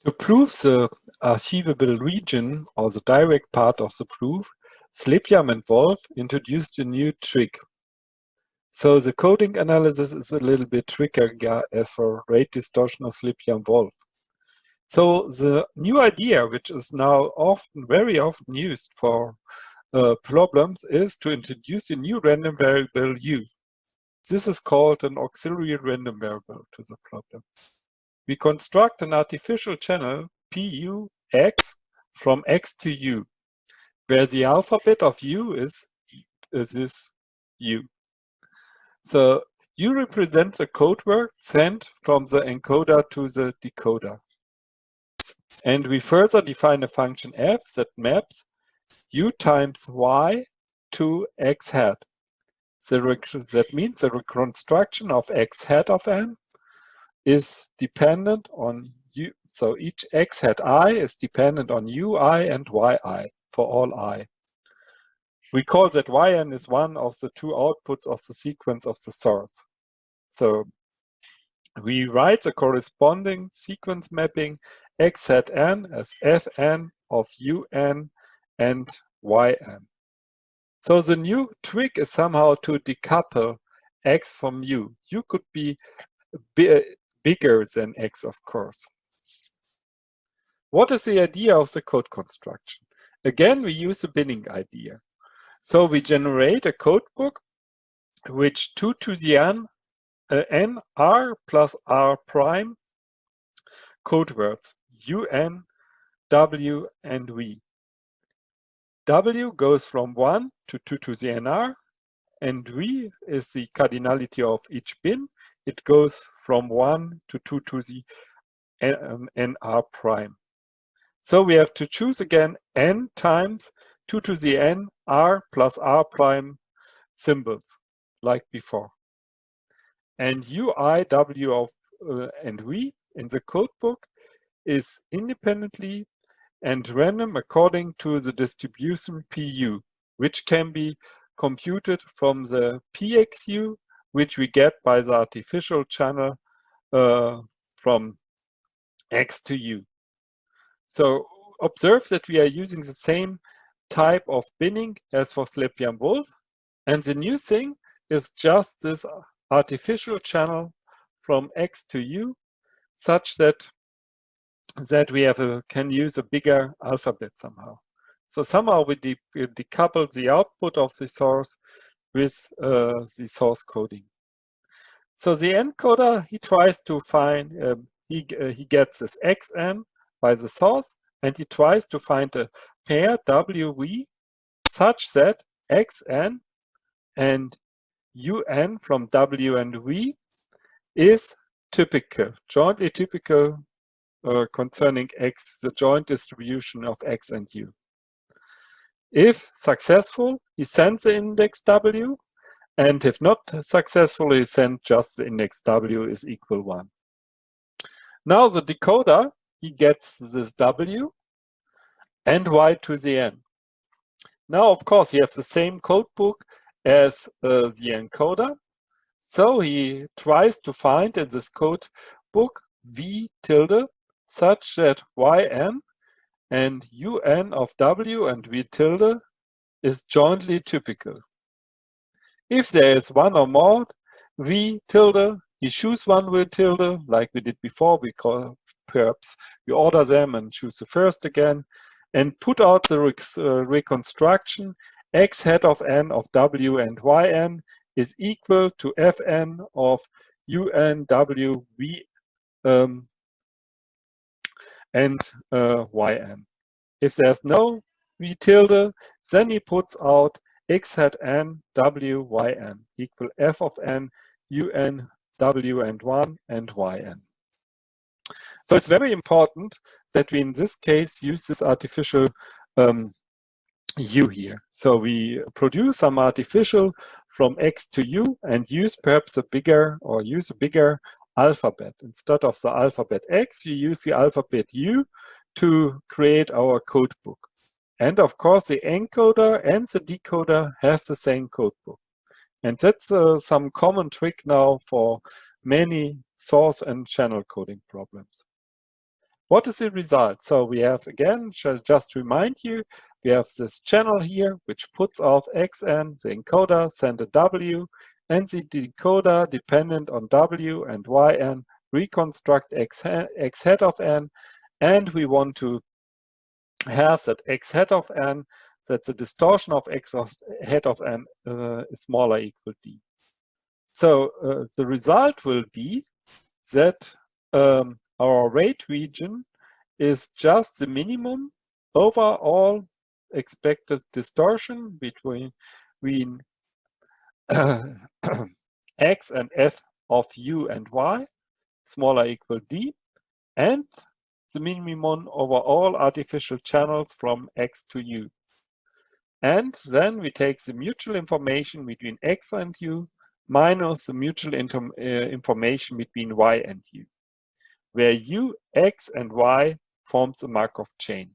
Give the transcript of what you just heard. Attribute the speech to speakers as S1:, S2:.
S1: To prove the achievable region or the direct part of the proof, Slepian and Wolf introduced a new trick. So the coding analysis is a little bit trickier as for rate distortion of Slepian-Wolf. So the new idea, which is now very often used for problems, is to introduce a new random variable u. This is called an auxiliary random variable to the problem. We construct an artificial channel PUX from X to U, where the alphabet of U is this U. So U represents a code word sent from the encoder to the decoder. And we further define a function f that maps U times Y to X hat. That means the reconstruction of X hat of n is dependent on U. So each X hat I is dependent on Ui and Yi for all I. We call that Yn is one of the two outputs of the sequence of the source. So we write the corresponding sequence mapping X hat n as Fn of Un and Yn. So the new trick is somehow to decouple X from U. U could be bigger than X, of course. What is the idea of the code construction? Again, we use a binning idea. So we generate a codebook which 2 to the n r plus r prime code words un, w, and v. W goes from 1 to 2 to the nr, and v is the cardinality of each bin. It goes from 1 to 2 to the nr prime. So we have to choose again n times 2 to the n r plus r prime symbols, like before. And ui, w, and v in the codebook is independently and random according to the distribution pu, which can be computed from the pxu, which we get by the artificial channel from X to U. So observe that we are using the same type of binning as for Slepian-Wolf, and the new thing is just this artificial channel from X to U, such that we can use a bigger alphabet somehow. So somehow we decouple the output of the source with the source coding. So the encoder, he tries to find, he gets this xn by the source, and he tries to find a pair wv such that xn and un from w and v is typical, jointly typical concerning x, the joint distribution of x and u. If successful, he sends the index w, and if not successful, he sends just the index w is equal 1. Now the decoder, he gets this w and y to the n. Now, of course, he has the same codebook as the encoder. So he tries to find in this codebook v tilde such that yn and un of w and v tilde is jointly typical. If there is one or more v tilde, he choose one v tilde, like we did before. Perhaps we order them and choose the first again, and put out the reconstruction x hat of n of w and yn is equal to fn of un, w, v, and yn. If there's no v tilde, then he puts out x hat n, w, yn equal f of n, un, w, and 1, and yn. So it's very important that we, in this case, use this artificial u here. So we produce some artificial from x to u and use perhaps a bigger alphabet. Instead of the alphabet x, we use the alphabet u to create our codebook. And of course, the encoder and the decoder have the same codebook. And that's some common trick now for many source and channel coding problems. What is the result? So we have, again, just to remind you, we have this channel here, which puts off xn, the encoder send a w, and the decoder, dependent on w and yn, reconstruct x hat of n, and we want to have that x hat of n, that the distortion of x hat of n is smaller equal d. So the result will be that our rate region is just the minimum over all expected distortion between x and f of u and y, smaller equal d, and the minimum over all artificial channels from x to u. And then we take the mutual information between x and u minus the mutual information between y and u, where u, x, and y forms a Markov chain.